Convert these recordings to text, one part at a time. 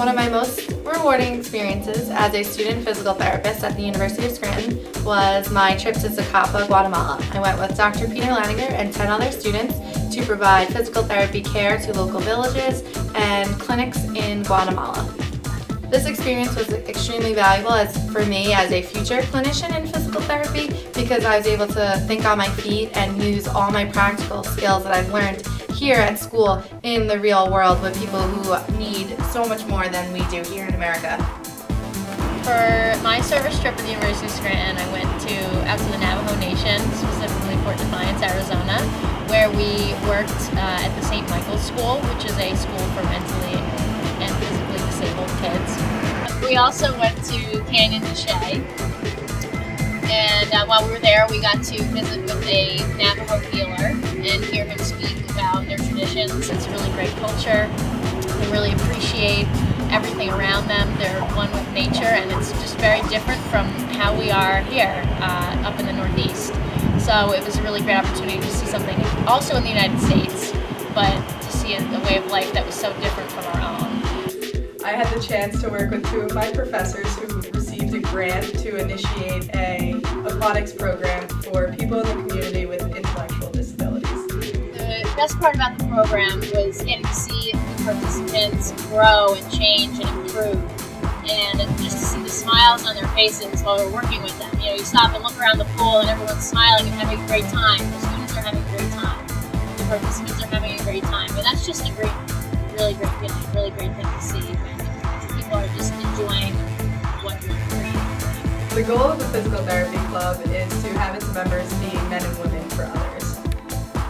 One of my most rewarding experiences as a student physical therapist at the University of Scranton was my trip to Zacapa, Guatemala. I went with Dr. Peter Lanninger and 10 other students to provide physical therapy care to local villages and clinics in Guatemala. This experience was extremely valuable for me as a future clinician in physical therapy because I was able to think on my feet and use all my practical skills that I've learned here at school in the real world with people who need so much more than we do here in America. For my service trip at the University of Scranton, I went out to the Navajo Nation, specifically Fort Defiance, Arizona, where we worked at the St. Michael's School, which is a school for mentally and physically disabled kids. We also went to Canyon de Chelly, and while we were there, we got to visit with a Navajo healer and hear him speak about their traditions. It's a really great culture. They really appreciate everything around them. They're one with nature, and it's just very different from how we are here up in the Northeast. So it was a really great opportunity to see something also in the United States, but to see a way of life that was so different from our own. I had the chance to work with two of my professors who received a grant to initiate a aquatics program for people in the community with intellectual disabilities. The best part about the program was getting to see the participants grow and change and improve, and just to see the smiles on their faces while we're working with them. You know, you stop and look around the pool and everyone's smiling and having a great time. The students are having a great time. The participants are having a great time. And that's just a really great feeling, really great thing to see when people are just enjoying what you're creating. The goal of the Physical Therapy Club is to have its members being men and women for others.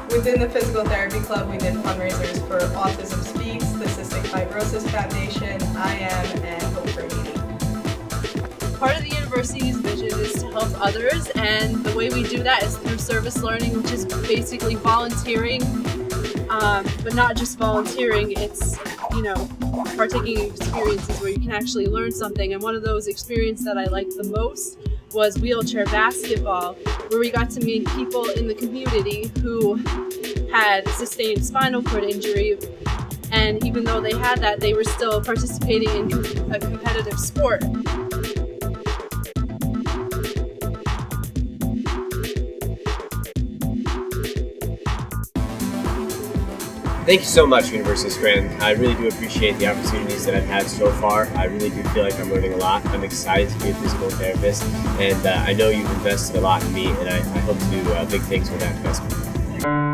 Within the Physical Therapy Club, we did fundraisers for Autism Speaks, the Cystic Fibrosis Foundation, I Am, and Hope for Haiti. Part of the university's vision is to help others, and the way we do that is through service learning, which is basically volunteering, but not just volunteering, it's, partaking in experiences where you can actually learn something. And one of those experiences that I liked the most was wheelchair basketball, where we got to meet people in the community who had sustained spinal cord injury, and even though they had that, they were still participating in a competitive sport. Thank you so much, University of Scranton. I really do appreciate the opportunities that I've had so far. I really do feel like I'm learning a lot. I'm excited to be a physical therapist, and I know you've invested a lot in me, and I hope to do big things with that investment.